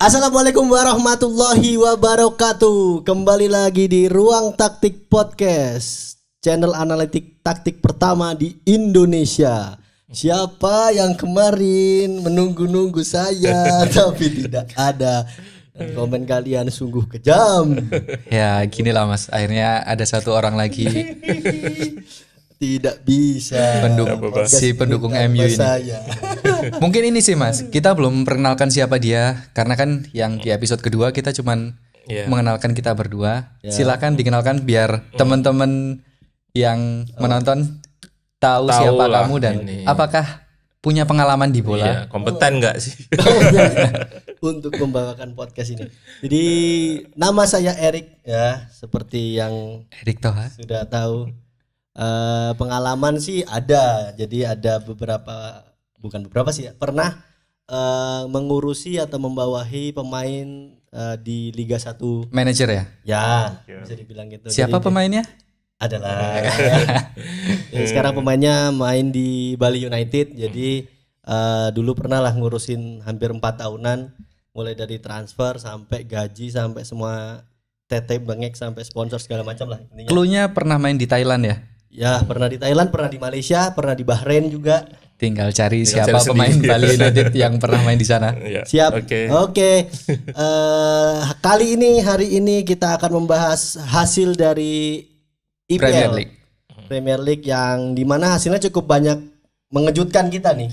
Assalamualaikum warahmatullahi wabarakatuh. Kembali lagi di Ruang Taktik Podcast, channel analitik taktik pertama di Indonesia. Siapa yang kemarin menunggu-nunggu saya tapi tidak ada? Komen kalian sungguh kejam. Ya gini lah mas, akhirnya ada satu orang lagi Tidak bisa pendukung MU ini. Mungkin ini sih mas, kita belum memperkenalkan siapa dia, karena kan yang di episode kedua kita cuman mengenalkan kita berdua. Silakan dikenalkan biar teman-teman yang menonton tahu siapa kamu dan apakah punya pengalaman di bola. Kompeten nggak sih untuk membawakan podcast ini. Jadi nama saya Erik ya, seperti yang Erik Toha sudah tahu. Pengalaman sih ada, jadi ada bukan beberapa sih ya, pernah mengurusi atau membawahi pemain di Liga 1. Manajer ya? Ya, bisa dibilang gitu. Siapa jadi, pemainnya? Adalah. Jadi sekarang pemainnya main di Bali United. Jadi dulu pernah lah ngurusin hampir 4 tahunan, mulai dari transfer sampai gaji sampai semua tete bengek sampai sponsor segala macam lah. Klunya pernah main di Thailand ya? Ya, pernah di Thailand, pernah di Malaysia, pernah di Bahrain juga. Tinggal cari siapa pemain Bali United yang pernah main di sana. Siap. Oke. Hari ini kita akan membahas hasil dari IPL Premier League yang dimana hasilnya cukup banyak mengejutkan kita nih.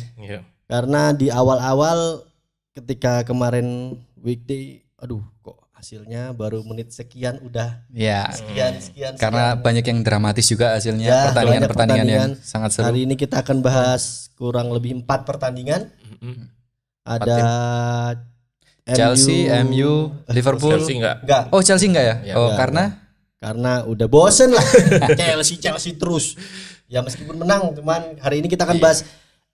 Karena di awal-awal ketika kemarin weekday, aduh kok hasilnya baru menit sekian udah sekian. Karena banyak yang dramatis juga hasilnya, pertandingan yang sangat seru. Hari ini kita akan bahas kurang lebih 4 pertandingan. Ada Chelsea, MU, Liverpool. Chelsea enggak. Oh, Chelsea enggak ya? Karena udah bosen lah. Chelsea terus. Ya meskipun menang, cuman hari ini kita akan bahas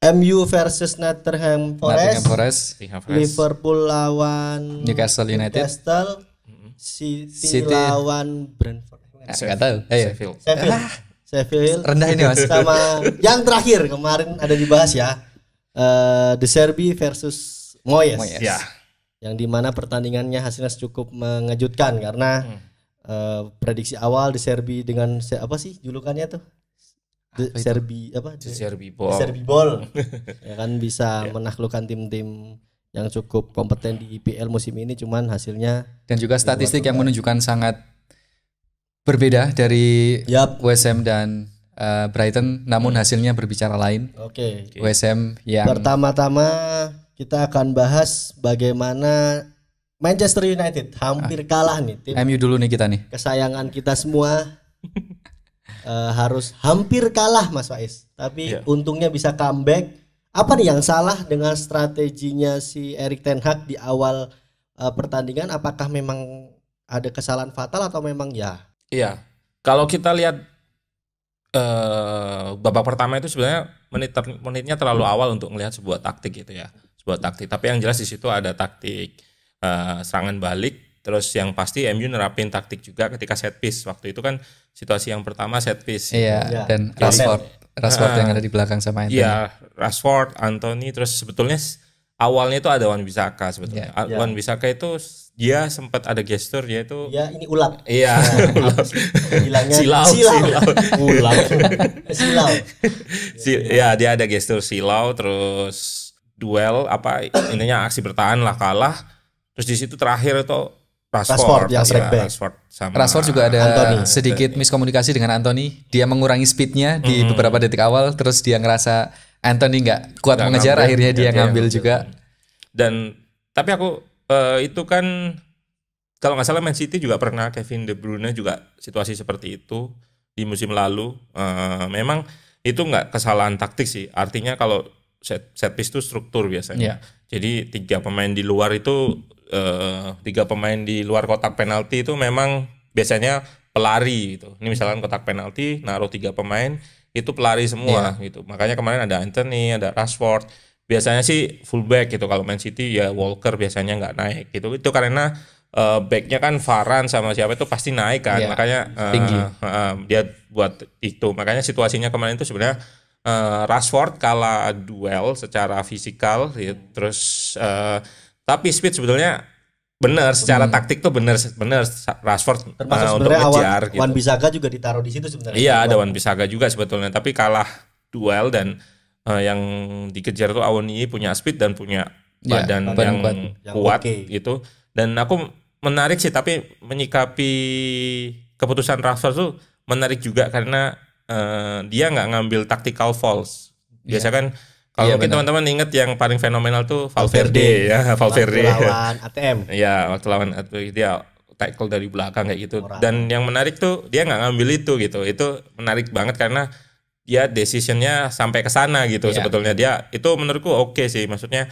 MU versus Nottingham Forest, Liverpool lawan Newcastle United, City lawan Brentford. Nggak tahu. Sheffield. Rendah ini mas. Sama yang terakhir kemarin ada dibahas ya, De Zerbi versus Moyes. Ya. Yang dimana pertandingannya hasilnya cukup mengejutkan karena prediksi awal De Zerbi dengan apa sih julukannya tuh? The Zerbi Ball. Ya kan bisa menaklukkan tim-tim yang cukup kompeten di IPL musim ini, cuman hasilnya dan juga statistik yang menunjukkan sangat berbeda dari West Ham dan Brighton, namun hasilnya berbicara lain. Oke. West Ham yang pertama-tama kita akan bahas bagaimana Manchester United hampir kalah nih, tim MU dulu nih kita nih. Kesayangan kita semua. Harus hampir kalah Mas Faiz, tapi untungnya bisa comeback. Apa nih yang salah dengan strateginya si Erik ten Hag di awal pertandingan? Apakah memang ada kesalahan fatal atau memang ya? Iya, kalau kita lihat babak pertama itu sebenarnya menitnya terlalu awal untuk melihat sebuah taktik gitu ya, sebuah taktik. Tapi yang jelas di situ ada taktik serangan balik. Terus yang pasti MU nerapin taktik juga ketika set piece. Waktu itu kan situasi yang pertama set piece. Iya, dan Rashford yang ada di belakang sama Anthony. Iya, Rashford, Anthony. Terus sebetulnya awalnya itu ada Wan-Bissaka sebetulnya. Wan-Bissaka itu dia sempat ada gestur dia itu. Ya ini ulap. Iya. Bilangnya silau. Ulap. Silau. Ya dia ada gestur silau. Terus duel intinya aksi bertahan lah kalah. Terus di situ terakhir itu Rashford juga ada Anthony. Sedikit miskomunikasi dengan Anthony. Dia mengurangi speednya di beberapa detik awal. Terus dia ngerasa Anthony nggak kuat mengejar, akhirnya dia ngambil juga. Dan tapi aku itu kan kalau nggak salah Man City juga pernah, Kevin De Bruyne juga situasi seperti itu di musim lalu. Memang itu nggak kesalahan taktik sih. Artinya kalau set piece itu struktur biasanya. Jadi 3 pemain di luar itu 3 pemain di luar kotak penalti itu memang biasanya pelari gitu. Ini misalkan kotak penalti naruh 3 pemain itu pelari semua gitu. Makanya kemarin ada Anthony, ada Rashford. Biasanya sih fullback gitu. Kalau Man City ya Walker biasanya nggak naik gitu. Itu karena backnya kan Varane sama siapa itu pasti naik kan. Makanya tinggi. Dia buat itu. Makanya situasinya kemarin itu sebenarnya Rashford kalah duel secara fisikal gitu. Terus tapi speed sebetulnya Benar, secara taktik tuh benar Rashford untuk ngejar gitu. Wan-Bissaka juga ditaruh di situ sebenarnya. Iya, ada Wan-Bissaka juga sebetulnya, tapi kalah duel dan yang dikejar tuh Awoniyi punya speed dan punya badan yang kuat gitu. Dan aku menarik sih, tapi menyikapi keputusan Rashford tuh menarik juga karena dia nggak ngambil tactical fouls. Biasa kan kalau mungkin teman-teman ingat yang paling fenomenal tuh Valverde ya, Valverde lawan ATM. Iya, waktu lawan ATM dia tackle dari belakang kayak gitu. Dan yang menarik tuh dia nggak ngambil itu gitu. Itu menarik banget karena dia decisionnya sampai ke sana gitu. Sebetulnya dia itu menurutku oke sih, maksudnya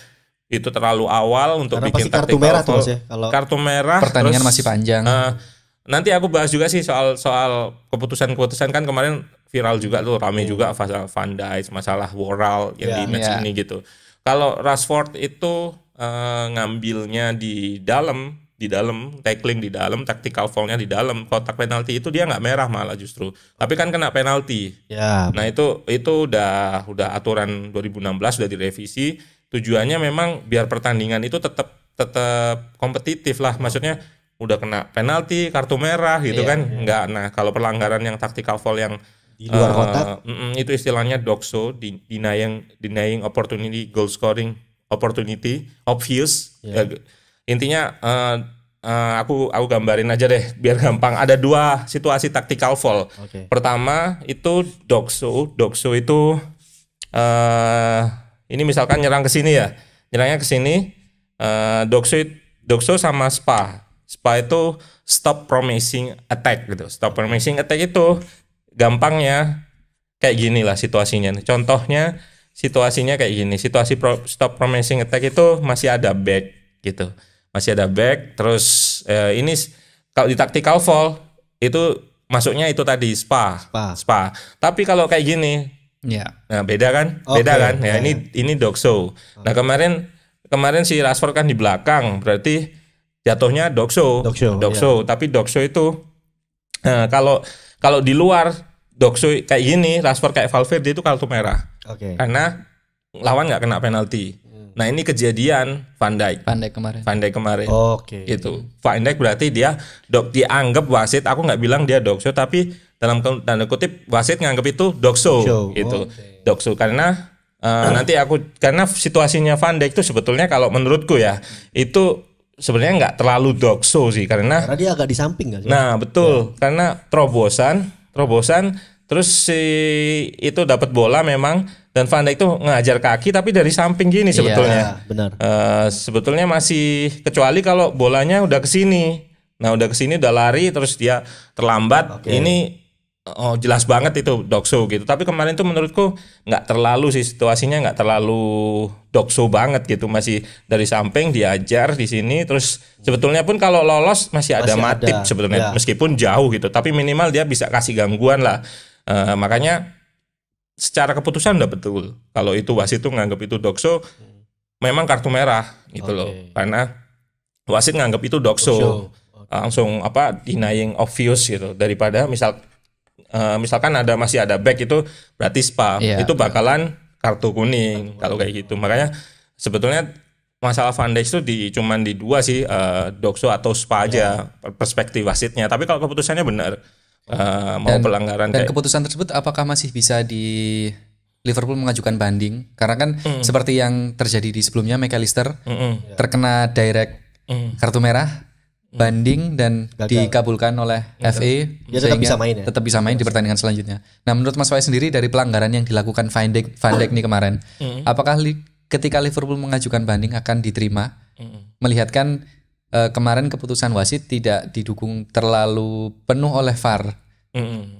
itu terlalu awal untuk karena bikin kartu merah tuh Mas ya. Kalau kartu merah pertandingan terus, masih panjang. Nanti aku bahas juga sih soal keputusan kan kemarin viral juga tuh, rame juga masalah Van Dijk, masalah Worrall yang di match ini gitu. Kalau Rashford itu ngambilnya di dalam tackling di dalam, tactical foul-nya di dalam kotak penalti itu dia nggak merah malah justru. Tapi kan kena penalti. Ya. Nah itu udah aturan 2016 udah direvisi. Tujuannya memang biar pertandingan itu tetap kompetitif lah. Maksudnya udah kena penalti, kartu merah gitu kan. Enggak. Nah, kalau pelanggaran yang tactical foul yang di luar kotak itu istilahnya DOXO, denying opportunity, goal scoring opportunity, obvious. Intinya aku gambarin aja deh biar gampang. Ada 2 situasi tactical foul. Pertama itu DOXO itu ini misalkan nyerang ke sini ya. Nyerangnya ke sini DOXO sama SPA itu stop promising attack gitu. Stop promising attack itu gampangnya kayak gini lah situasinya. Contohnya situasinya kayak gini. Situasi stop promising attack itu masih ada back gitu. Masih ada back. Terus ini kalau di tactical foul itu masuknya itu tadi SPA. Tapi kalau kayak gini, nah beda kan? Beda kan? Ya ini DOXO. Nah kemarin si Rashford kan di belakang, berarti jatuhnya DOXO. Tapi DOXO itu kalau di luar DOXO kayak gini, Rashford kayak Valverde itu kartu merah. Karena lawan nggak kena penalti. Nah ini kejadian Van Dijk kemarin. Itu Van Dijk berarti dia dianggap wasit. Aku nggak bilang dia DOXO, tapi dalam tanda kutip wasit nganggap itu DOXO gitu. DOXO karena karena situasinya Van Dijk itu sebetulnya kalau menurutku ya itu sebenarnya nggak terlalu DOXO sih karena dia agak di samping nggak sih? Nah betul karena terobosan terus si itu dapat bola memang. Dan Van Dijk itu ngajar kaki tapi dari samping gini sebetulnya. Benar. Sebetulnya masih kecuali kalau bolanya udah ke sini. Nah, udah ke sini udah lari terus dia terlambat. Ini jelas banget itu DOXO gitu. Tapi kemarin tuh menurutku enggak terlalu sih situasinya, enggak terlalu DOXO banget gitu. Masih dari samping diajar di sini terus sebetulnya pun kalau lolos masih ada Matip sebetulnya meskipun jauh gitu. Tapi minimal dia bisa kasih gangguan lah. Makanya secara keputusan udah betul. Kalau itu wasit itu nganggap itu DOXO, memang kartu merah gitu loh. Karena wasit nganggap itu DOXO. Langsung denying obvious gitu. Daripada misalkan masih ada back itu berarti SPA. Itu bakalan kartu kuning kalau kayak gitu. Makanya sebetulnya masalah Van Dijk itu cuman di 2 sih, DOXO atau SPA aja perspektif wasitnya. Tapi kalau keputusannya benar. Pelanggaran dan keputusan tersebut apakah masih bisa di Liverpool mengajukan banding karena kan seperti yang terjadi di sebelumnya McAllister terkena direct kartu merah banding dan dikabulkan oleh FA dia tetap bisa main di pertandingan selanjutnya. Nah menurut Mas Wai sendiri dari pelanggaran yang dilakukan Van Dijk nih kemarin apakah ketika Liverpool mengajukan banding akan diterima melihatkan kemarin keputusan wasit tidak didukung terlalu penuh oleh VAR.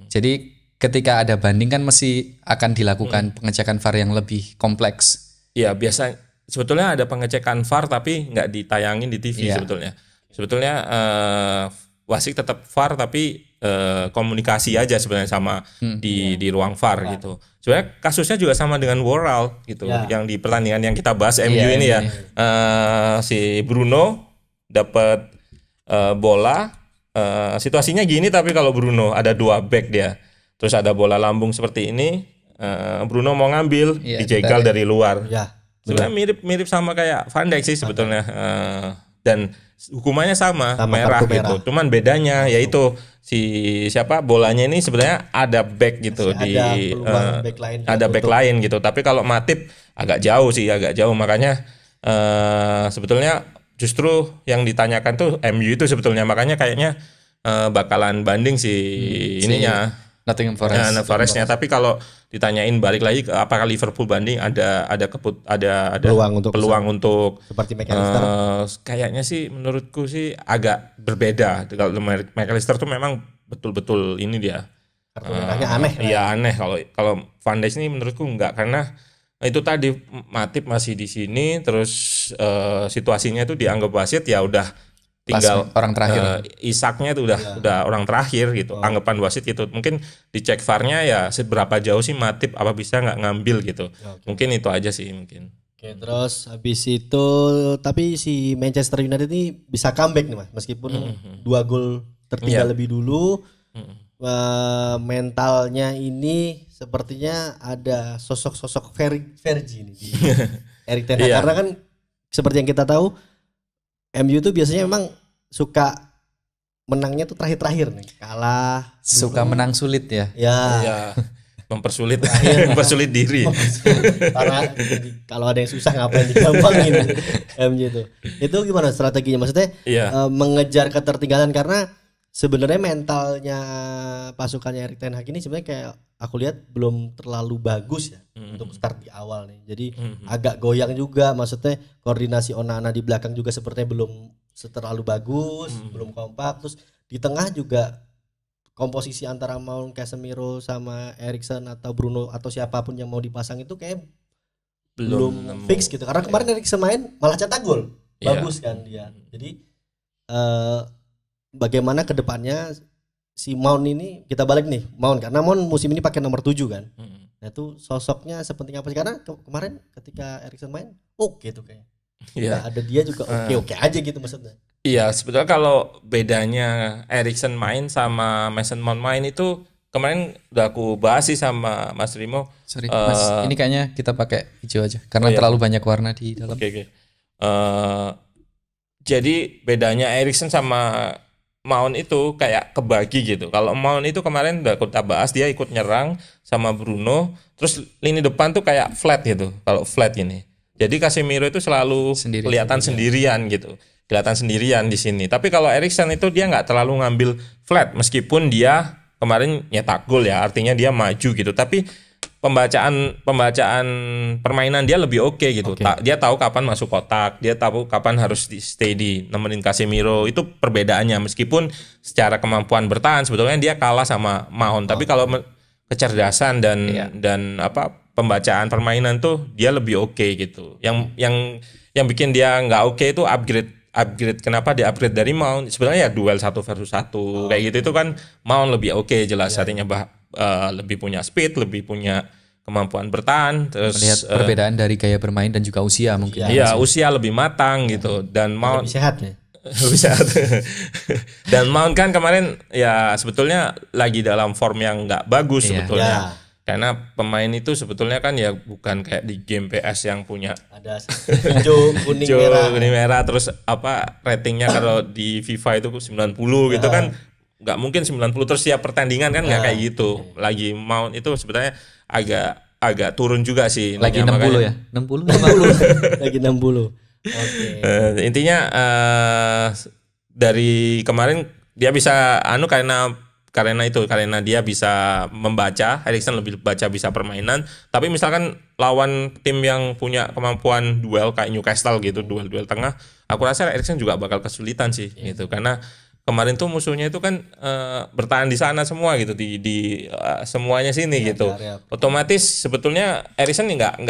Jadi ketika ada banding kan mesti akan dilakukan pengecekan VAR yang lebih kompleks. Iya biasa sebetulnya ada pengecekan VAR tapi nggak ditayangin di TV sebetulnya. Sebetulnya wasit tetap VAR tapi komunikasi aja sebenarnya sama di ruang VAR gitu. Sebenarnya kasusnya juga sama dengan Worrall gitu yang di pertandingan yang kita bahas MU ini ya. Si Bruno dapat bola situasinya gini tapi kalau Bruno ada 2 back dia terus ada bola lambung seperti ini Bruno mau ngambil dijegal dari luar sebenarnya mirip sama kayak Van Dijk sih sebetulnya dan hukumannya sama merah gitu. Cuman bedanya yaitu bolanya ini sebenarnya ada back gitu, ada back lain gitu. Tapi kalau Matip agak jauh makanya sebetulnya justru yang ditanyakan tuh MU itu sebetulnya, makanya kayaknya bakalan banding ininya Nottingham Forest. Forestnya. Tapi kalau ditanyain balik lagi apakah Liverpool banding, ada peluang untuk seperti McAllister. Kayaknya sih menurutku sih agak berbeda. Kalau McAllister tuh memang betul-betul ini dia. Kartu merahnya aneh. Iya aneh. Kalau Van Dijk ini menurutku enggak, karena itu tadi Matip masih di sini, terus situasinya itu dianggap wasit, ya udah tinggal orang terakhir. Isaknya itu udah orang terakhir gitu. Anggapan wasit gitu. Mungkin dicek VAR-nya ya seberapa jauh sih Matip, apa bisa nggak ngambil gitu. Mungkin itu aja sih mungkin. Oke, terus habis itu tapi si Manchester United ini bisa comeback nih Mas, meskipun 2 gol tertinggal lebih dulu. Mentalnya ini sepertinya ada sosok Fergie nih di Erik ten Hag. Karena kan seperti yang kita tahu, MU tuh biasanya memang suka menangnya tuh terakhir-terakhir nih, kalah. Suka menang sulit ya. Ya. Mempersulit diri. Karena kalau ada yang susah ngapain digampangin MU tuh. Itu gimana strateginya? Maksudnya mengejar ketertinggalan, karena sebenarnya mentalnya pasukannya Erik ten Hag ini sebenarnya kayak aku lihat belum terlalu bagus ya untuk start di awal nih. Jadi agak goyang juga, maksudnya koordinasi Onana di belakang juga sepertinya belum terlalu bagus, belum kompak. Terus di tengah juga komposisi antara Mount, Casemiro sama Eriksen atau Bruno atau siapapun yang mau dipasang itu kayak belum fix gitu. Karena kemarin Eriksen main malah cetak gol. Bagus kan dia. Jadi bagaimana ke depannya si Mount ini, kita balik nih Mount, karena Mount musim ini pakai nomor 7 kan. Nah itu sosoknya sepenting apa sih? Karena kemarin ketika Eriksen main oke tuh kayaknya. Ada dia juga oke aja gitu maksudnya. Iya, sebetulnya kalau bedanya Eriksen main sama Mason Mount main itu kemarin udah aku bahas sih sama Mas Rimo. Sorry Mas, ini kayaknya kita pakai hijau aja karena terlalu banyak warna di dalam. Oke. Jadi bedanya Eriksen sama Mount itu kayak kebagi gitu. Kalau Mount itu kemarin udah kita bahas, dia ikut nyerang sama Bruno, terus lini depan tuh kayak flat gitu. Kalau flat ini. Jadi Casemiro itu selalu kelihatan sendirian gitu. Kelihatan sendirian di sini. Tapi kalau Eriksen itu dia nggak terlalu ngambil flat, meskipun dia kemarin nyetak gol ya, artinya dia maju gitu. Tapi pembacaan permainan dia lebih oke gitu. Dia tahu kapan masuk kotak, dia tahu kapan harus stay di nemenin Casemiro. Itu perbedaannya, meskipun secara kemampuan bertahan sebetulnya dia kalah sama Mount. Tapi kalau kecerdasan dan pembacaan permainan tuh dia lebih oke gitu. Yang bikin dia nggak oke itu upgrade. Kenapa di upgrade dari Mount? Sebenarnya ya duel 1 versus 1 kayak gitu, itu kan Mount lebih oke jelas, artinya lebih punya speed, lebih punya kemampuan bertahan. Terus melihat perbedaan dari gaya bermain dan juga usia mungkin. Iya, usia lebih matang gitu, dan Mount lebih sehat ya. Lebih sehat. Dan Mount kan kemarin ya sebetulnya lagi dalam form yang nggak bagus sebetulnya. Karena pemain itu sebetulnya kan ya bukan kayak di game PS yang punya ada hijau, kuning, merah, terus ratingnya kalau di FIFA itu 90 gitu kan, nggak mungkin 90 terus siap pertandingan kan, nggak kayak gitu. Lagi Mount itu sebetulnya agak turun juga sih. Lagi 60 ya? 60. Lagi 60. Intinya dari kemarin dia bisa karena dia bisa membaca, Eriksen lebih bisa permainan. Tapi misalkan lawan tim yang punya kemampuan duel kayak Newcastle gitu, duel tengah, aku rasa Eriksen juga bakal kesulitan sih gitu. Karena kemarin tuh musuhnya itu kan bertahan di sana semua gitu, di semuanya sini gitu. Otomatis sebetulnya Eriksen nggak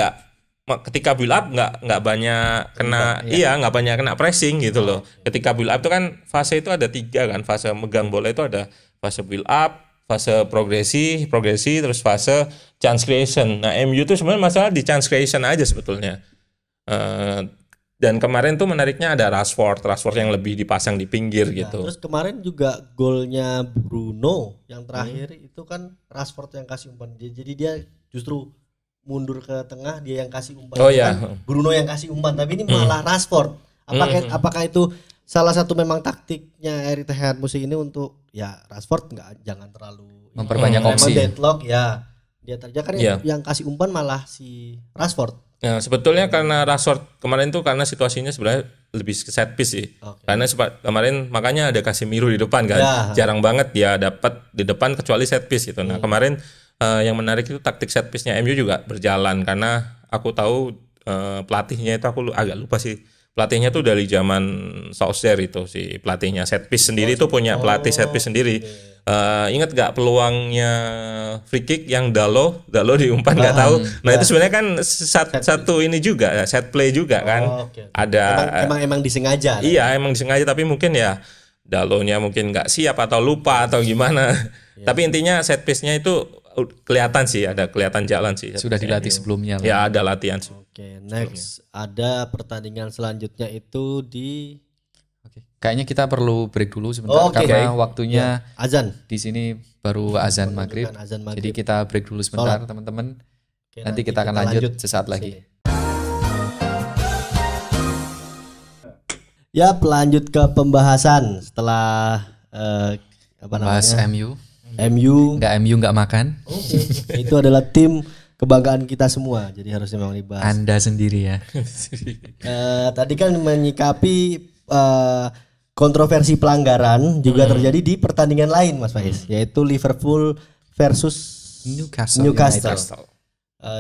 ketika build up nggak banyak kena nggak banyak kena pressing gitu loh. Ketika build up itu kan fase itu ada 3 kan, fase megang bola itu ada fase build up, fase progresi, terus fase chance creation. Nah, MU tuh sebenarnya masalah di chance creation aja sebetulnya. Dan kemarin tuh menariknya ada Rashford yang lebih dipasang di pinggir gitu. Terus kemarin juga golnya Bruno yang terakhir itu kan Rashford yang kasih umpan. Jadi dia justru mundur ke tengah, dia yang kasih umpan. Bruno yang kasih umpan, tapi ini malah Rashford. Apakah itu salah satu memang taktiknya Erik ten Hag musim ini untuk ya Rashford jangan terlalu memperbanyak opsi. Deadlock ya. Dia terjadi kan yang kasih umpan malah si Rashford. Ya, sebetulnya karena Rashford kemarin tuh karena situasinya sebenarnya lebih ke set piece sih. Karena kemarin makanya ada Casemiro di depan kan. Jarang banget dia dapat di depan kecuali set piece gitu. Nah, kemarin yang menarik itu taktik set piece-nya MU juga berjalan karena aku tahu pelatihnya itu aku agak lupa sih. Pelatihnya tuh dari zaman Solskjaer itu si pelatihnya set piece sendiri tuh punya pelatih set piece sendiri. Ingat gak peluangnya free kick yang Dalo diumpan nggak tahu. Nah itu sebenarnya kan satu ini juga set play juga kan. Ada emang disengaja. Iya emang disengaja tapi mungkin ya Dalonya mungkin nggak siap atau lupa atau gimana. Tapi intinya set piece-nya itu kelihatan sih, ada kelihatan jalan sih. Sudah dilatih sebelumnya. Ya ada latihan. Oke, next ada pertandingan selanjutnya itu di. Kayaknya kita perlu break dulu sebentar karena waktunya azan. Di sini baru azan maghrib. Jadi kita break dulu sebentar teman-teman. Nanti kita akan lanjut sesaat lagi. Ya, lanjut ke pembahasan setelah bahas MU. MU nggak makan. Itu adalah tim kebanggaan kita semua. Jadi harusnya memang dibahas. Anda sendiri ya. Tadi kan menyikapi kontroversi pelanggaran juga terjadi di pertandingan lain Mas Faiz, yaitu Liverpool versus Newcastle.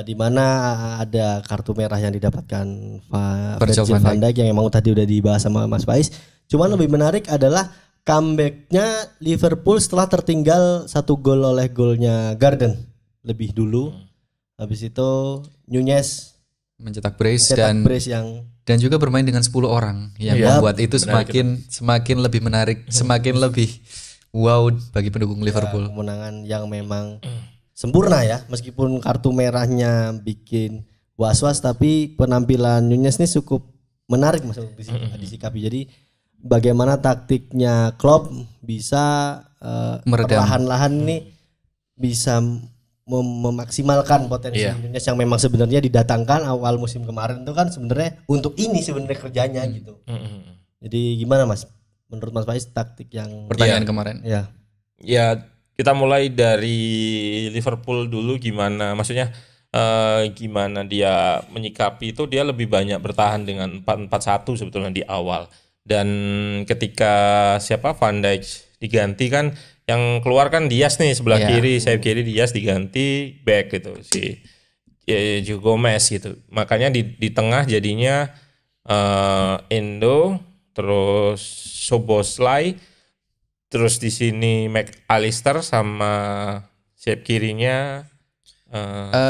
Di mana ada kartu merah yang didapatkan Virgil van Dijk yang emang tadi udah dibahas sama Mas Faiz. Cuman lebih menarik adalah comebacknya Liverpool setelah tertinggal 1 gol oleh golnya Garden lebih dulu. Habis itu Nunez mencetak brace dan juga bermain dengan 10 orang yang membuat itu semakin lebih menarik, semakin lebih wow bagi pendukung Liverpool. Kemenangan yang memang sempurna ya, meskipun kartu merahnya bikin was-was, tapi penampilan Nunez ini cukup menarik Mas disikapi. Jadi bagaimana taktiknya Klopp bisa perlahan-lahan nih bisa memaksimalkan potensi Nunez yang memang sebenarnya didatangkan awal musim kemarin itu kan sebenarnya untuk ini sebenarnya kerjanya gitu. Jadi gimana Mas? Menurut Mas Faiz taktik yang pertandingan kemarin? Ya kita mulai dari Liverpool dulu gimana? Maksudnya gimana dia menyikapi itu, dia lebih banyak bertahan dengan 4-4-1 sebetulnya di awal. Dan ketika Van Dijk diganti kan yang keluar kan Diaz nih sebelah kiri, sayap kiri Diaz diganti back gitu si Joe Gomez gitu. Makanya di tengah jadinya Endo, terus Szoboszlai, terus di sini McAllister sama sayap kirinya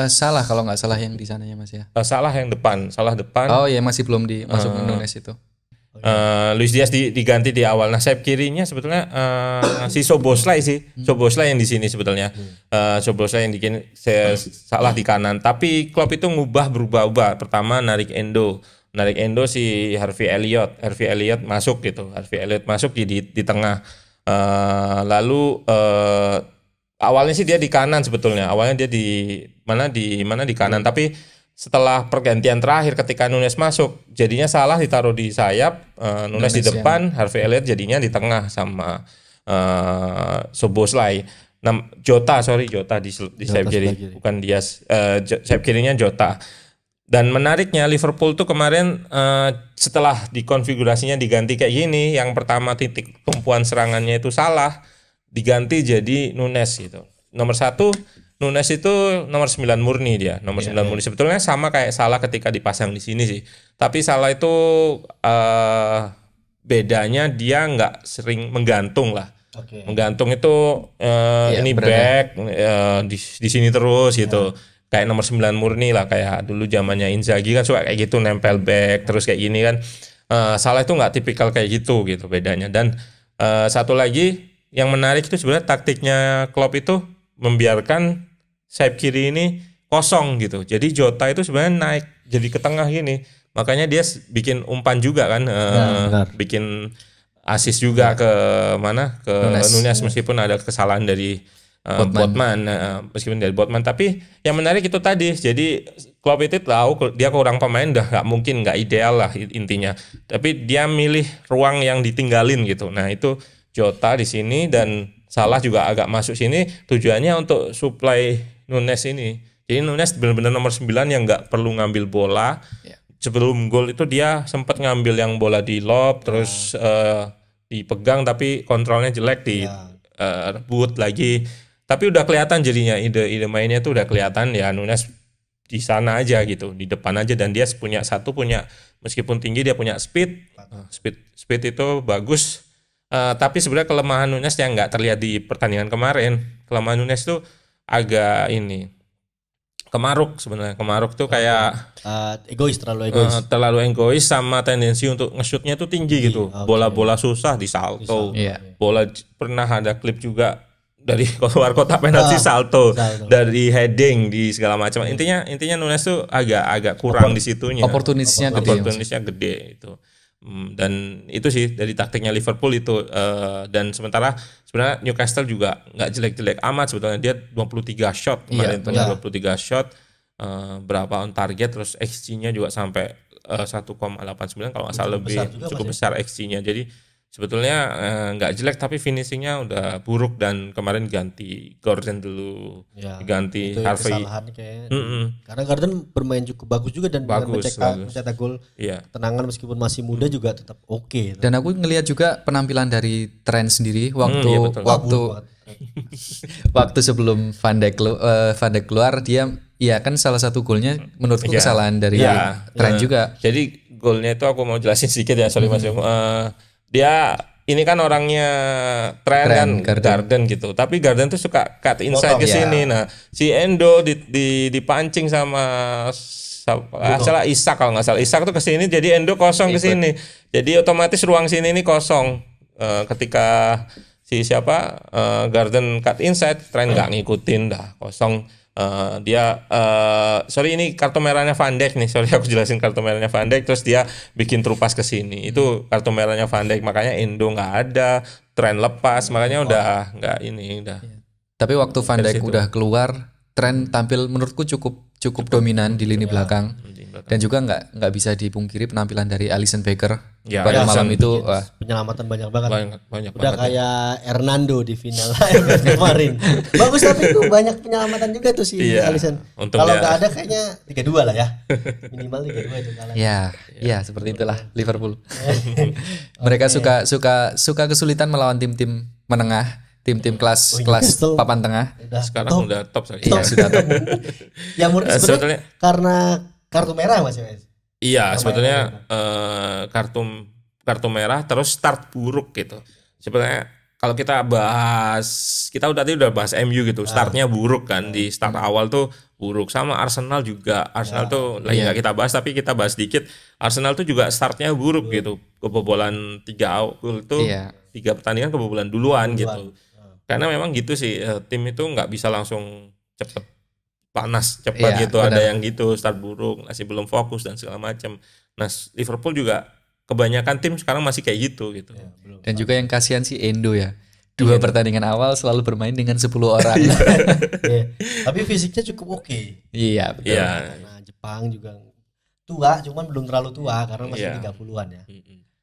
Salah kalau nggak salah yang di sananya Mas ya. Salah depan. Oh ya, masih belum dimasuk Nunez itu. Luis Diaz diganti di awal. Nah sayap kirinya sebetulnya si Szoboszlai Szoboszlai yang di sini sebetulnya. Szoboszlai yang salah di kanan. Tapi Klopp itu berubah-ubah. Pertama narik Endo si Harvey Elliott masuk gitu. Harvey Elliott masuk di tengah. Lalu awalnya sih dia di kanan sebetulnya. Awalnya dia di kanan. Tapi setelah pergantian terakhir ketika Nunez masuk, jadinya salah ditaruh di sayap, Nunez di depan, Harvey Elliott jadinya di tengah sama Szoboszlai. Jota di sayap kiri, bukan Diaz. Sayap kirinya Jota. Dan menariknya Liverpool tuh kemarin setelah dikonfigurasinya diganti kayak gini, yang pertama titik tumpuan serangannya itu salah, diganti jadi Nunez gitu. Nomor 1 Nunez itu nomor 9 murni dia. Nomor 9 murni sebetulnya sama kayak Salah ketika dipasang di sini sih. Tapi Salah itu bedanya dia nggak sering menggantung lah. Menggantung itu ini back di sini terus gitu. Kayak nomor 9 murni lah, kayak dulu zamannya Inzaghi kan suka kayak gitu, nempel back terus kayak gini kan. Salah itu nggak tipikal kayak gitu bedanya. Dan satu lagi yang menarik itu sebenarnya taktiknya Klopp itu membiarkan sayap kiri ini kosong gitu. Jadi Jota itu sebenarnya naik jadi ke tengah gini. Makanya dia bikin umpan juga kan, bikin assist juga ke Nunez meskipun ada kesalahan dari Botman, meskipun dari Botman, tapi yang menarik itu tadi, jadi Klopp itu tahu dia kurang pemain, dah nggak mungkin, nggak ideal lah intinya, tapi dia milih ruang yang ditinggalin gitu. Nah itu Jota di sini dan Salah juga agak masuk sini, tujuannya untuk supply Nunes ini. Jadi Nunes benar-benar nomor 9 yang nggak perlu ngambil bola. Sebelum gol itu dia sempat ngambil yang bola di lob, terus dipegang tapi kontrolnya jelek, di rebut lagi. Tapi udah kelihatan jadinya ide mainnya tuh udah kelihatan ya, Nunes di sana aja gitu, di depan aja, dan dia punya meskipun tinggi dia punya speed itu bagus. Tapi sebenarnya kelemahan Nunes yang nggak terlihat di pertandingan kemarin, kelemahan Nunes tuh agak kemaruk sebenarnya. Kemaruk tuh kayak terlalu egois sama tendensi untuk nge-shootnya tuh tinggi gitu. Bola-bola susah di salto. Bola pernah ada klip juga dari luar kotak penalti salto, dari heading, di segala macam. Intinya Nunes tuh agak kurang di situnya. Opportunisnya gede itu. Dan itu sih dari taktiknya Liverpool itu. Dan sementara sebenarnya Newcastle juga nggak jelek-jelek amat sebetulnya. Dia 23 shot kemarin, 23 shot, berapa on target, terus XG-nya juga sampai 1,89 kalau nggak salah, lebih cukup besar XG-nya. Jadi sebetulnya nggak jelek, tapi finishingnya udah buruk, dan kemarin ganti Gordon dulu, diganti Harvey. Karena Gordon bermain cukup bagus juga dan mencetak gol tenangan meskipun masih muda juga tetap oke. Dan aku ngelihat juga penampilan dari Trent sendiri waktu sebelum Van Dijk keluar, dia kan salah satu golnya menurutku kesalahan dari Trent juga. Jadi golnya itu aku mau jelasin sedikit ya, sorry Mas. Dia ini kan orangnya Trent kan Garden gitu, tapi Garden tuh suka cut inside ke sini. Nah, si Endo dipancing sama Isak, kalau nggak salah. Isak tuh ke sini, jadi Endo kosong ke sini. Jadi otomatis ruang sini ini kosong. Ketika Garden cut inside, Trent nggak ngikutin, dah kosong. Sorry, ini kartu merahnya Van Dijk nih. Sorry, aku jelasin kartu merahnya Van Dijk, terus dia bikin terupas ke sini. Itu kartu merahnya Van Dijk, makanya Endo nggak ada, Trent lepas, makanya udah nggak ini udah. Tapi waktu Van Dijk udah keluar, Trent tampil menurutku cukup dominan di lini belakang. Dan juga nggak bisa dipungkiri penampilan dari Alisson Becker pada malam itu. Penyelamatan banyak banget. Banyak udah banget kayak Hernando di final kemarin. Bagus, tapi itu banyak penyelamatan juga tuh si Alisson. Kalau nggak ada kayaknya 3-2 lah ya. Minimal 3-2 itu kalah. Ya seperti itulah Liverpool. Mereka suka kesulitan melawan tim-tim menengah, tim-tim kelas papan tengah. Sekarang udah top saja. Sudah top. Ya menurut sebetulnya karena kartu merah Mas. Iya, sebetulnya kartu merah terus start buruk gitu. Sebenarnya kalau kita udah bahas MU gitu, startnya buruk kan, di start awal tuh buruk. Sama Arsenal juga. Arsenal tuh lagi nggak kita bahas, tapi kita bahas dikit. Arsenal tuh juga startnya buruk gitu. Kebobolan 3 gol itu 3 pertandingan kebobolan duluan gitu. Karena memang gitu sih, tim itu nggak bisa langsung cepet panas cepat gitu. Benar. Ada yang gitu start buruk, masih belum fokus dan segala macam. Nah, Liverpool juga kebanyakan tim sekarang masih kayak gitu. Dan juga yang kasihan si Endo ya. 2 pertandingan awal selalu bermain dengan 10 orang. Tapi fisiknya cukup oke. Iya, betul. Nah, Jepang juga tua, cuman belum terlalu tua karena masih 30-an ya.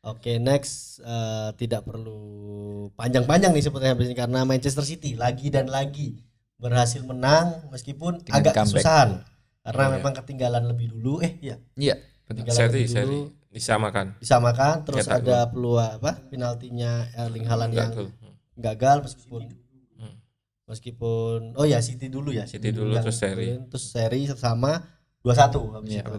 Oke, next, tidak perlu panjang-panjang nih sepertinya karena Manchester City lagi dan lagi berhasil menang meskipun dengan agak kesusahan karena memang ketinggalan lebih dulu. Seri disamakan terus ada peluang penaltinya Erling Haaland yang gagal meskipun City dulu terus seri sama 2-1 habis itu.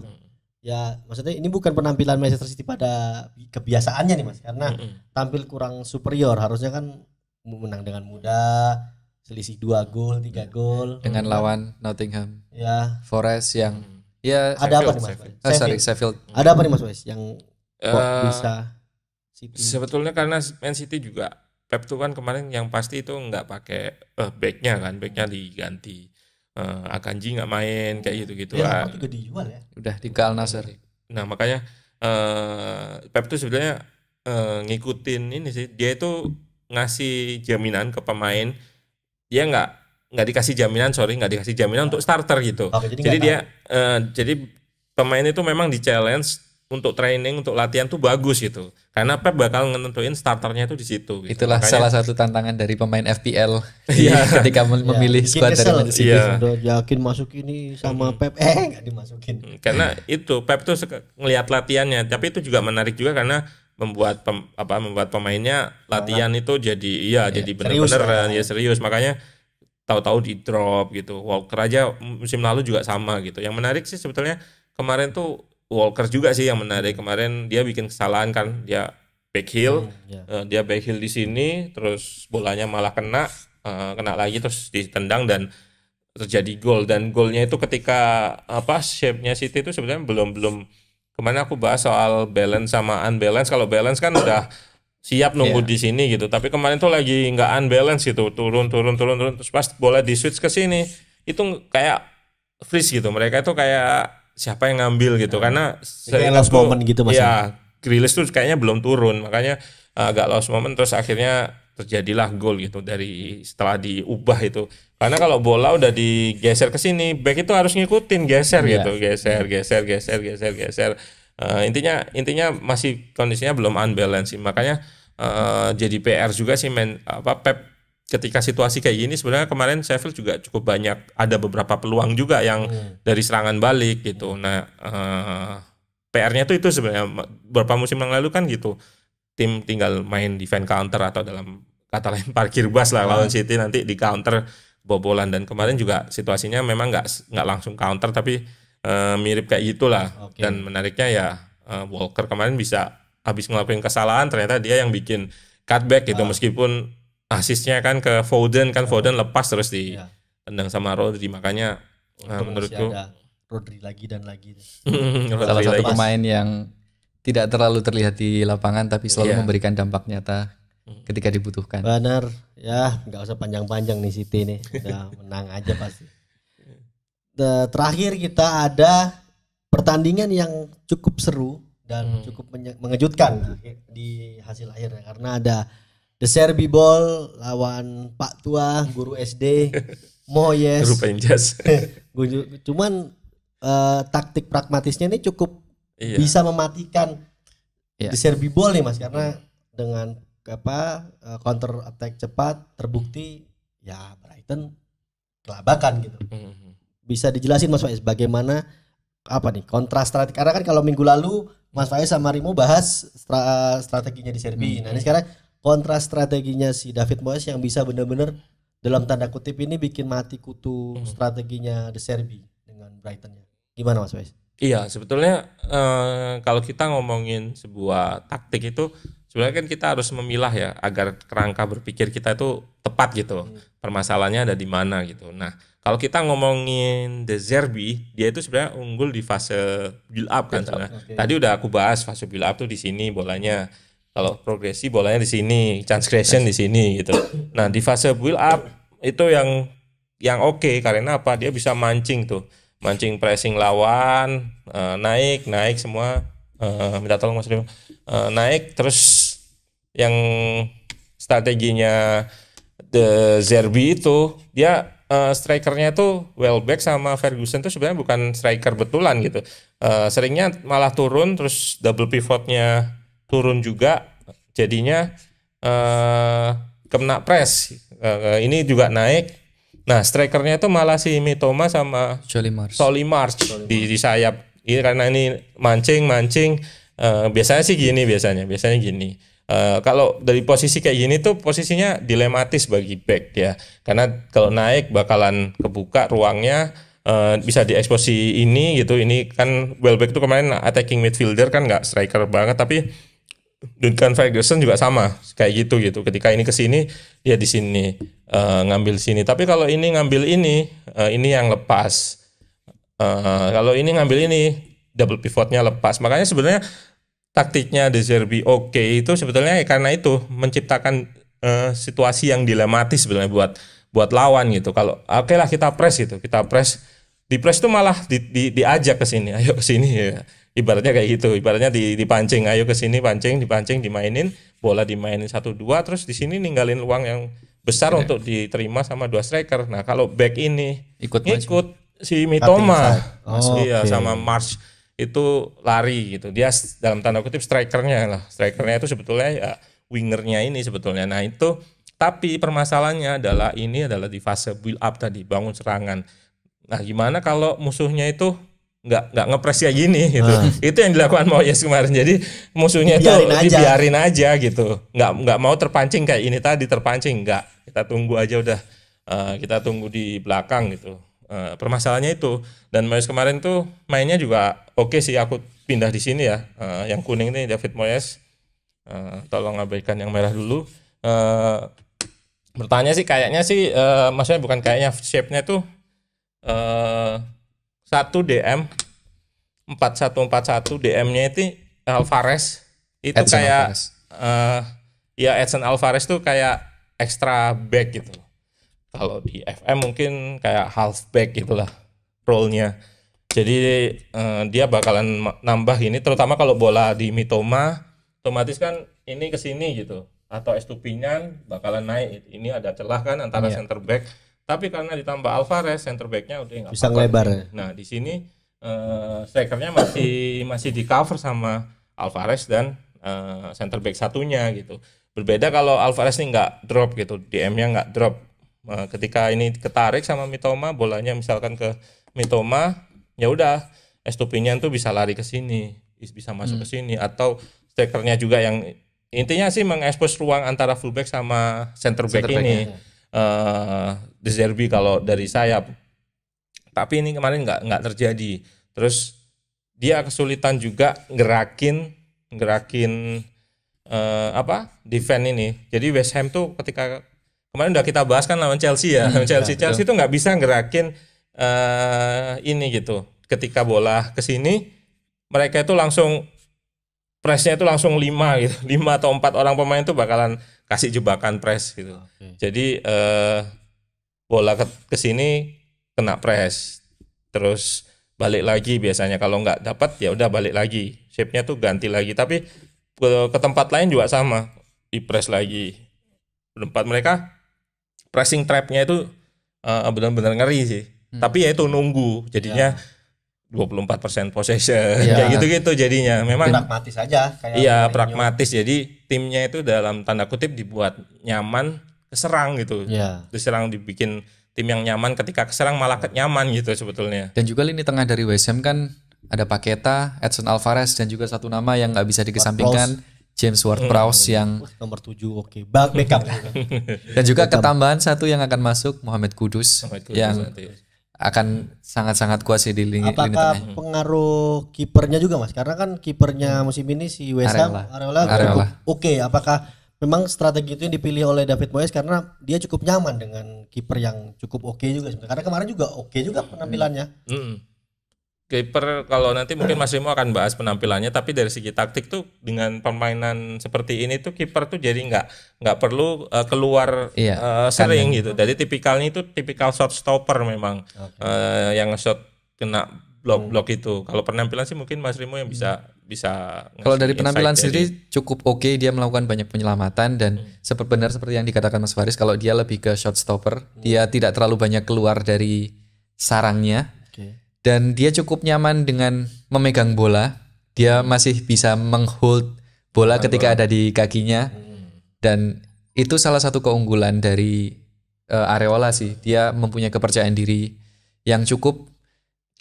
Ya maksudnya ini bukan penampilan Manchester City pada kebiasaannya nih Mas, karena tampil kurang superior. Harusnya kan menang dengan mudah, selisih 2 gol, 3 gol dengan lawan Nottingham Forest yang ada apa nih Mas? Sheffield. Ada apa nih Mas Wes yang bisa City? Sebetulnya karena Man City juga Pep tuh kan kemarin yang pasti itu nggak pakai backnya diganti, Akanji nggak main kayak gitu-gitu. Dia juga dijual ya? Udah di Al Nassr. Nah makanya Pep tuh sebenarnya ngikutin ini sih, dia itu ngasih jaminan ke pemain. Dia nggak nggak dikasih jaminan untuk starter gitu. Jadi dia jadi pemain itu memang di challenge untuk training, untuk latihan tuh bagus gitu. Karena Pep bakal nentuin starternya itu di situ. Gitu. Itulah makanya, salah satu tantangan dari pemain FPL ketika memilih squad dari Man City. Yakin masuk ini sama Pep, nggak dimasukin. Karena itu Pep tuh ngelihat latihannya, tapi itu juga menarik juga karena membuat pemainnya latihan itu jadi jadi benar-benar serius. Makanya tahu-tahu di drop gitu. Walker aja musim lalu juga sama gitu. Yang menarik sih sebetulnya kemarin tuh Walker juga sih yang menarik. Kemarin dia bikin kesalahan kan, dia back heel, dia back heel di sini, terus bolanya malah kena lagi terus ditendang dan terjadi gol. Dan golnya itu ketika shape-nya City itu sebenarnya belum kemarin aku bahas soal balance sama unbalance. Kalau balance kan udah siap nunggu di sini gitu. Tapi kemarin tuh lagi nggak unbalance gitu, turun terus pas bola di switch ke sini itu kayak freeze gitu. Mereka itu kayak siapa yang ngambil gitu karena lost moment gitu Mas. Ya, Grealish tuh kayaknya belum turun, makanya agak lost moment terus akhirnya terjadilah gol gitu dari setelah diubah itu. Karena kalau bola udah digeser ke sini, back itu harus ngikutin geser. Intinya masih kondisinya belum unbalance sih. Makanya jadi PR juga sih Pep ketika situasi kayak gini. Sebenarnya kemarin Sheffield juga cukup banyak ada beberapa peluang juga yang dari serangan balik gitu. Nah, PR-nya tuh itu sebenarnya beberapa musim yang lalu kan gitu. Tim tinggal main defense counter atau dalam kata lain parkir bus lah lawan City, nanti di counter bobolan. Dan kemarin juga situasinya memang nggak langsung counter tapi mirip kayak gitulah. Dan menariknya ya Walker kemarin bisa habis ngelakuin kesalahan ternyata dia yang bikin cutback gitu meskipun asisnya kan ke Foden lepas terus ditendang sama Rodri. Makanya menurutku Rodri lagi dan lagi. Salah satu pemain yang tidak terlalu terlihat di lapangan tapi selalu memberikan dampak nyata ketika dibutuhkan. Benar, ya nggak usah panjang-panjang nih City nih, udah menang aja pasti. Terakhir kita ada pertandingan yang cukup seru dan cukup mengejutkan di hasil akhirnya karena ada The Serbi Ball lawan Pak Tua guru SD Moyes. Cuman taktik pragmatisnya ini cukup bisa mematikan The Serbi Ball nih Mas, karena dengan counter attack cepat terbukti ya Brighton kelabakan gitu. Bisa dijelasin Mas Faiz bagaimana kontra strategi, karena kan kalau minggu lalu Mas Faiz sama Rimo bahas strateginya di Serbi. Nah ini sekarang kontra strateginya si David Moyes yang bisa benar-benar dalam tanda kutip ini bikin mati kutu strateginya The Serbi dengan Brightonnya. Gimana Mas Faiz? Iya, sebetulnya kalau kita ngomongin sebuah taktik itu sebenarnya kan kita harus memilah ya agar kerangka berpikir kita itu tepat gitu. Permasalahannya ada di mana gitu. Nah, kalau kita ngomongin The Zerbi, dia itu sebenarnya unggul di fase build up kan sebenarnya. Tadi udah aku bahas fase build up tuh di sini bolanya. Kalau progresi bolanya di sini, chance creation di sini gitu. Nah, di fase build up itu yang oke karena apa? Dia bisa mancing tuh. Mancing pressing lawan, naik semua, minta tolong Mas Rimo, naik terus yang strateginya The Zerbi itu dia strikernya tuh Welbeck sama Ferguson tuh sebenarnya bukan striker betulan gitu, seringnya malah turun terus double pivotnya turun juga, jadinya kena press, ini juga naik. Nah, strikernya itu malah si Mitoma sama Solly March di sayap. Ini karena ini mancing. Biasanya sih gini, biasanya gini. Kalau dari posisi kayak gini tuh posisinya dilematis bagi back ya. Karena kalau naik bakalan kebuka ruangnya, bisa diekspos ini gitu. Ini kan Welbeck tuh kemarin attacking midfielder kan nggak striker banget, tapi Duncan Ferguson juga sama kayak gitu. Ketika ini ke sini dia di sini ngambil sini. Tapi kalau ini ngambil ini yang lepas. Kalau ini ngambil ini double pivotnya lepas. Makanya sebenarnya taktiknya De Zerbi itu sebetulnya karena itu menciptakan situasi yang dilematis sebenarnya buat lawan gitu. Kalau oke lah kita press gitu. Di press itu malah diajak ke sini. Ayo ke sini ya. Ibaratnya kayak gitu, ibaratnya dipancing, ayo ke sini dipancing, dimainin, bola dimainin 1-2 terus di sini ninggalin ruang yang besar untuk diterima sama dua striker. Nah kalau back ini ikut si Mitoma, iya sama March itu lari gitu. Dia dalam tanda kutip strikernya itu sebetulnya ya wingernya ini sebetulnya. Nah itu, tapi permasalahannya adalah ini adalah di fase build up tadi, bangun serangan. Nah gimana kalau musuhnya itu nggak ngepres kayak gini gitu. Itu yang dilakukan Moyes kemarin. Jadi musuhnya dibiarin aja gitu. Nggak mau terpancing kayak ini tadi, terpancing nggak. Kita tunggu aja udah. Kita tunggu di belakang gitu. Permasalahannya itu. Dan Moyes kemarin tuh mainnya juga oke sih. Aku pindah di sini ya. Yang kuning nih David Moyes. Tolong abaikan yang merah dulu. Bertanya sih kayaknya sih, maksudnya bukan kayaknya, shape-nya tuh 1 DM 4141 DM-nya itu Alvarez itu Edson kayak ya Edson Alvarez tuh kayak extra back gitu. Kalau di FM mungkin kayak half back gitulah role-nya. Jadi dia bakalan nambah ini, terutama kalau bola di Mitoma otomatis kan ini ke sini gitu, atau Estupiñán bakalan naik. Ini ada celah kan antara center back. Tapi karena ditambah Alvarez, center back-nya udah nggak bisa lebar. Nah di sini strikernya masih di cover sama Alvarez dan center back satunya gitu. Berbeda kalau Alvarez ini nggak drop gitu, DM-nya nggak drop. Ketika ini ketarik sama Mitoma, bolanya misalkan ke Mitoma, ya udah Estupiñán tuh bisa lari ke sini, bisa masuk ke sini, atau strikernya juga yang intinya sih mengekspos ruang antara fullback sama center back ini. De Zerbi kalau dari sayap, tapi ini kemarin nggak terjadi. Terus dia kesulitan juga gerakin defense ini. Jadi West Ham tuh ketika kemarin udah kita bahas kan lawan Chelsea ya, Chelsea tuh nggak bisa gerakin ini gitu. Ketika bola ke sini mereka itu langsung pressnya itu langsung 5 gitu, 5 atau 4 orang pemain tuh bakalan kasih jebakan press gitu. Jadi bola ke sini kena press, terus balik lagi biasanya. Kalau nggak dapat ya udah balik lagi, shape-nya tuh ganti lagi. Tapi ke tempat lain juga sama, di press lagi. Tempat mereka pressing trap-nya itu benar-benar ngeri sih. Tapi ya itu nunggu, jadinya 24% possession kayak gitu-gitu jadinya. Memang pragmatis aja kayak. Iya, pragmatis. Jadi timnya itu dalam tanda kutip dibuat nyaman keserang gitu. Diserang, dibikin tim yang nyaman, ketika keserang malah nyaman gitu sebetulnya. Dan juga lini tengah dari West Ham kan ada Paqueta, Edson Alvarez, dan juga satu nama yang nggak bisa dikesampingkan, James Ward-Prowse yang nomor 7 backup. Dan juga ketambahan satu yang akan masuk, Mohamed Kudus yang akan sangat-sangat kuat sih di lini tengah. Apakah pengaruh kipernya juga Mas? Karena kan kipernya musim ini si West Ham Areola cukup oke. Apakah memang strategi itu yang dipilih oleh David Moyes karena dia cukup nyaman dengan kiper yang cukup oke juga sebenarnya. Karena kemarin juga oke juga penampilannya. Kiper kalau nanti mungkin Mas Rimo akan bahas penampilannya, tapi dari segi taktik tuh dengan permainan seperti ini tuh kiper tuh jadi nggak perlu keluar sering gitu. Jadi tipikalnya itu tipikal shot stopper memang, yang shot kena blok itu. Kalau penampilan sih mungkin Mas Rimo yang bisa. Kalau dari penampilan sendiri cukup oke, dia melakukan banyak penyelamatan dan seperti yang dikatakan Mas Faris, kalau dia lebih ke shot stopper, dia tidak terlalu banyak keluar dari sarangnya. Dan dia cukup nyaman dengan memegang bola. Dia masih bisa menghold bola ketika ada di kakinya. Dan itu salah satu keunggulan dari Areola sih. Dia mempunyai kepercayaan diri yang cukup.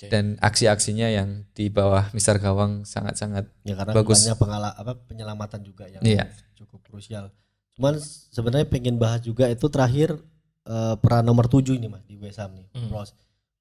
Dan aksi-aksinya yang di bawah Mister Gawang sangat-sangat bagus. Banyak penyelamatan juga yang cukup krusial. Cuman sebenarnya pengen bahas juga itu terakhir peran nomor 7 ini Mas di West Ham nih.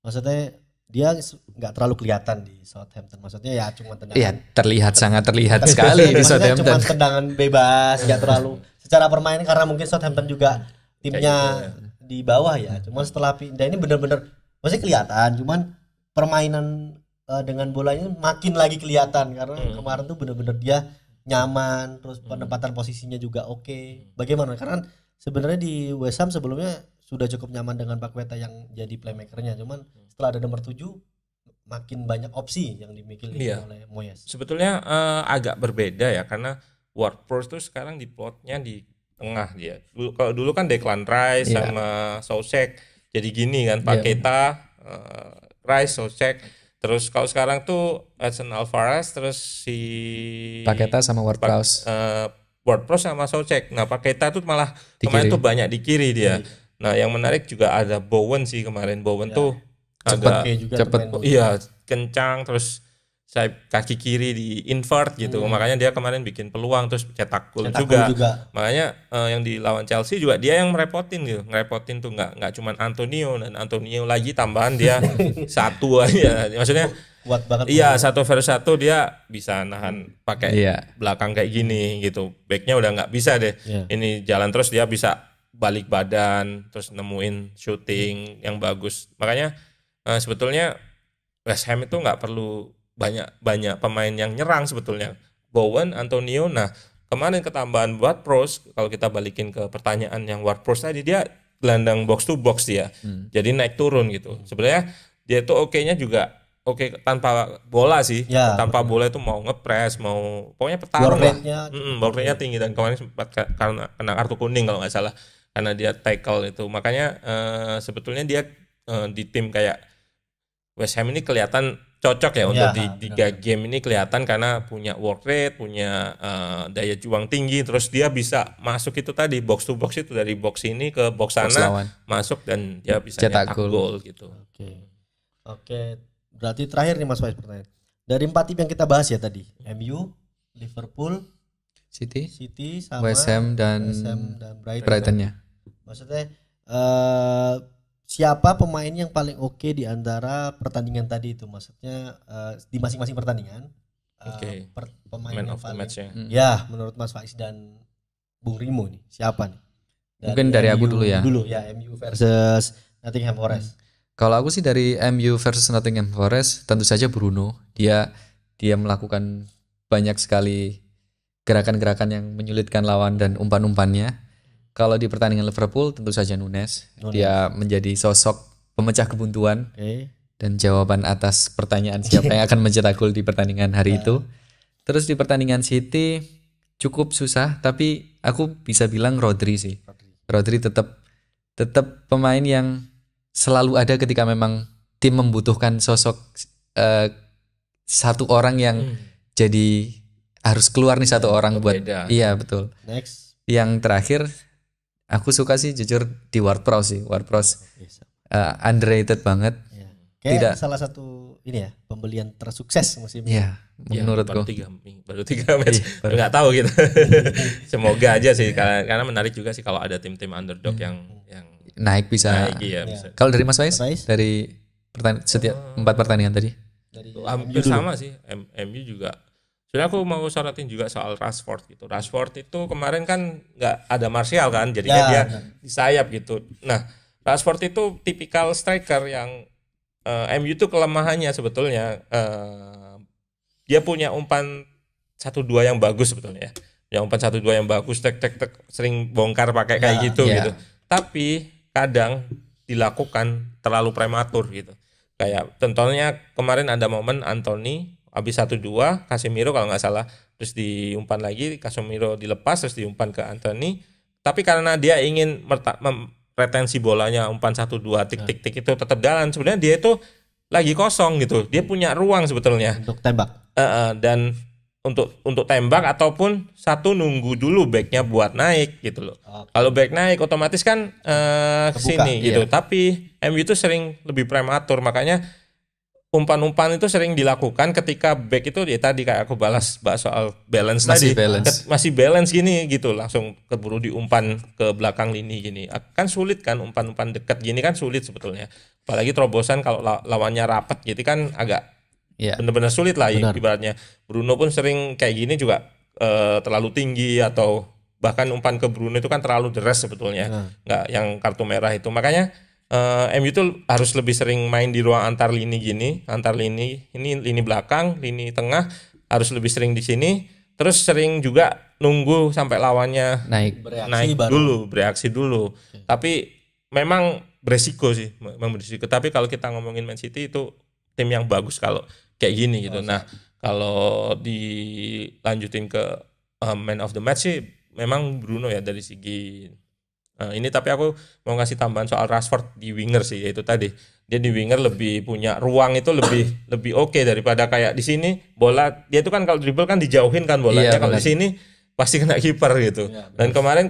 Maksudnya dia nggak terlalu kelihatan di Southampton. Maksudnya ya cuma tendangan. Iya, sangat terlihat sekali di Southampton. Cuma tendangan bebas, nggak terlalu secara permainan karena mungkin Southampton juga timnya di bawah ya. Cuma setelah pindah ini benar-benar masih kelihatan. Cuman permainan dengan bolanya makin lagi kelihatan karena kemarin tuh benar-benar dia nyaman, terus penempatan posisinya juga oke. Bagaimana? Karena sebenarnya di West Ham sebelumnya sudah cukup nyaman dengan Paqueta yang jadi playmakernya, cuman setelah ada nomor 7 makin banyak opsi yang dimiliki oleh Moyes. Sebetulnya agak berbeda ya, karena Ward-Prowse tuh sekarang di plotnya di tengah dia. Kalau dulu kan Declan Rice sama Soucek jadi gini kan, Paqueta, Rice, Soucek. Terus kalau sekarang tuh Edson Alvarez, terus si Paqueta sama Ward-Prowse. Ward-Prowse sama Soucek. Nah Paqueta tuh malah kemarin tuh banyak di kiri dia. Nah yang menarik juga ada Bowen sih kemarin. Bowen tuh agak cepet, iya kencang, terus saya kaki kiri di invert gitu, makanya dia kemarin bikin peluang terus cetak gol juga. Makanya yang di lawan Chelsea juga dia yang ngerepotin gitu, ngerepotin tuh nggak cuman Antonio, dan Antonio lagi tambahan dia satu aja, maksudnya kuat banget. Iya 1-1 dia bisa nahan pakai belakang kayak gini gitu, backnya udah nggak bisa deh. Ini jalan terus dia bisa balik badan terus nemuin shooting yang bagus. Makanya sebetulnya West Ham itu nggak perlu banyak pemain yang nyerang sebetulnya. Bowen, Antonio, nah kemarin ketambahan Ward-Prowse, kalau kita balikin ke pertanyaan yang Ward-Prowse tadi, dia gelandang box to box dia. Jadi naik turun gitu. Sebenarnya dia itu oke-nya juga oke tanpa bola sih. Tanpa bola itu mau ngepres, mau pokoknya petarung lah. Ball rate-nya tinggi, dan kemarin sempat karena kena kartu kuning kalau nggak salah karena dia tackle itu. Makanya sebetulnya dia di tim kayak West Ham ini kelihatan cocok ya untuk di 3 game ini, kelihatan karena punya work rate, punya daya juang tinggi, terus dia bisa masuk itu tadi box to box itu, dari box ini ke box sana masuk dan dia bisa cetak gol gitu. Oke. Berarti terakhir nih Mas Faiz pertanyaan. Dari 4 tim yang kita bahas ya tadi, MU, Liverpool, City sama West Ham dan Brighton-nya. Maksudnya siapa pemain yang paling oke di antara pertandingan tadi itu? Maksudnya di masing-masing pertandingan pemain Man yang of the paling match-nya. ya menurut Mas Faiz dan Bung Rimo nih siapa nih? Mungkin dari aku dulu ya. MU versus Nottingham Forest. Kalau aku sih dari MU versus Nottingham Forest tentu saja Bruno. Dia melakukan banyak sekali gerakan-gerakan yang menyulitkan lawan dan umpan-umpannya. Kalau di pertandingan Liverpool tentu saja Nunes. Dia menjadi sosok pemecah kebuntuan dan jawaban atas pertanyaan siapa yang akan mencetak gol di pertandingan hari itu. Terus di pertandingan City cukup susah, tapi aku bisa bilang Rodri sih. Rodri tetap pemain yang selalu ada ketika memang tim membutuhkan sosok satu orang yang jadi harus keluar nih satu orang buat beda. Iya betul. Next. Yang terakhir aku suka sih jujur di Ward-Prowse sih. Ward-Prowse underrated banget. Kayak salah satu ini ya pembelian tersukses musim ini. Menurutku. Baru 3 match. Nggak tahu gitu. Semoga aja sih karena menarik juga sih kalau ada tim-tim underdog yang naik bisa. Bisa. Kalau dari Mas Faiz dari setiap 4 pertandingan tadi. Hampir sama sih. MU juga. Sebenarnya aku mau sorotin juga soal Rashford gitu. Rashford itu kemarin kan nggak ada Martial kan, jadinya dia di sayap gitu. Nah, Rashford itu tipikal striker yang MU itu kelemahannya sebetulnya. Dia punya umpan 1-2 yang bagus sebetulnya. Yang umpan 1-2 yang bagus, tek sering bongkar pakai kayak gitu. Tapi kadang dilakukan terlalu prematur gitu. Kayak contohnya kemarin ada momen Anthony habis 1-2, Casemiro kalau nggak salah, terus diumpan lagi, Casemiro dilepas terus diumpan ke Anthony, tapi karena dia ingin retensi bolanya umpan 1-2 tik itu tetap jalan, sebenarnya dia itu lagi kosong gitu, dia punya ruang sebetulnya untuk tembak dan untuk tembak ataupun satu nunggu dulu backnya buat naik gitu loh. Kalau back naik otomatis kan kesini gitu, tapi MU itu sering lebih prematur, makanya umpan-umpan itu sering dilakukan ketika back itu ya tadi kayak aku bahas soal balance masih tadi. Balance. Masih balance gini gitu, langsung keburu diumpan ke belakang lini gini. Kan sulit kan, umpan-umpan dekat gini kan sulit sebetulnya. Apalagi terobosan kalau lawannya rapat gitu kan agak benar-benar sulit lah. Ibaratnya Bruno pun sering kayak gini juga terlalu tinggi, atau bahkan umpan ke Bruno itu kan terlalu deres sebetulnya. Nggak yang kartu merah itu. Makanya MU itu harus lebih sering main di ruang antar lini gini, antar lini, ini lini belakang, lini tengah, harus lebih sering di sini. Terus sering juga nunggu sampai lawannya naik bereaksi dulu. Tapi memang beresiko sih, Tapi kalau kita ngomongin Man City itu tim yang bagus kalau kayak gini gitu. Nah, kalau dilanjutin ke man of the match sih memang Bruno ya dari segi ini, tapi aku mau ngasih tambahan soal Rashford di winger sih, yaitu tadi dia di winger lebih punya ruang itu lebih oke daripada kayak di sini bola dia itu kan kalau dribble kan dijauhin kan bolanya, kalau di sini pasti kena kiper gitu. Dan kemarin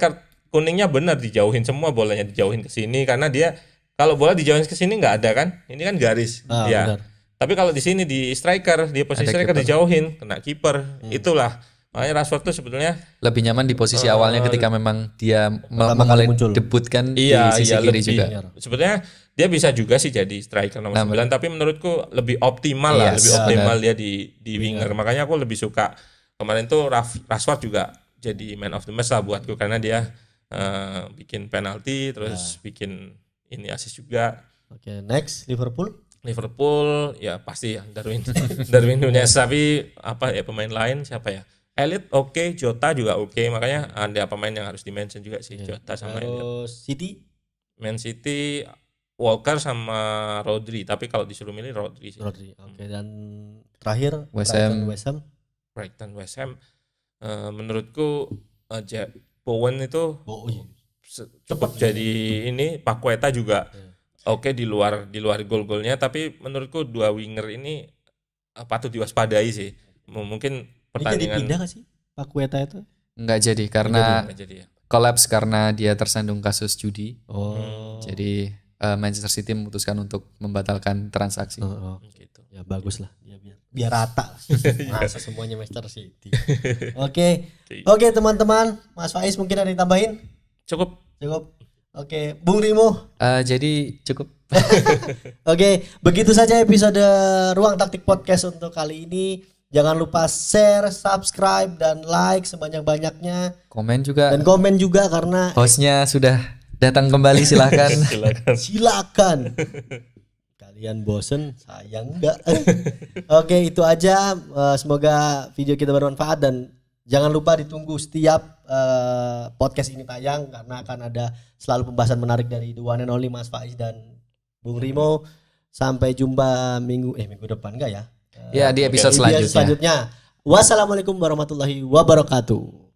kuningnya benar dijauhin semua, bolanya dijauhin ke sini karena dia kalau bola dijauhin ke sini nggak ada kan, ini kan garis ya. Benar. Tapi kalau di sini di striker, dia posisi striker dijauhin, kena kiper. Itulah makanya Rashford tuh sebetulnya lebih nyaman di posisi awalnya ketika memang dia mulai debutkan di sisi kiri juga. Sebetulnya dia bisa juga sih jadi striker nomor 9, tapi menurutku lebih optimal dia di winger. Makanya aku lebih suka kemarin tuh Rashford juga jadi man of the match lah buatku, karena dia bikin penalti terus bikin ini assist juga. Oke, next Liverpool ya pasti ya Darwin Nunez, tapi apa ya pemain lain siapa ya? Elliot oke, Jota juga oke, makanya ada pemain yang harus di-mention juga sih, Jota sama Elliot. Man City Walker sama Rodri, tapi kalau disuruh milih Rodri sih. Oke, dan terakhir West Ham. Menurutku Bowen itu cukup jadi ini, Paqueta juga oke di luar gol-golnya, tapi menurutku dua winger ini patut diwaspadai sih. Mungkin pertandingan jadi pindah gak sih Paqueta itu? Enggak jadi karena collapse karena dia tersandung kasus judi. Jadi Manchester City memutuskan untuk membatalkan transaksi. Gitu. Ya bagus lah, biar rata. Masa semuanya Manchester City. Oke, teman-teman, Mas Faiz mungkin ada yang tambahin? Cukup. Oke, Bung Rimo. Jadi cukup. Oke, begitu saja episode Ruang Taktik Podcast untuk kali ini. Jangan lupa share, subscribe, dan like sebanyak-banyaknya. Komen juga karena hostnya sudah datang kembali, silakan. Silakan. Kalian bosen, sayang enggak. Oke, itu aja. Semoga video kita bermanfaat dan jangan lupa ditunggu setiap podcast ini tayang, karena akan ada selalu pembahasan menarik dari the one and only Mas Faiz dan Bung Rimo. Sampai jumpa minggu depan enggak ya? Ya, di episode selanjutnya. Wassalamualaikum warahmatullahi wabarakatuh.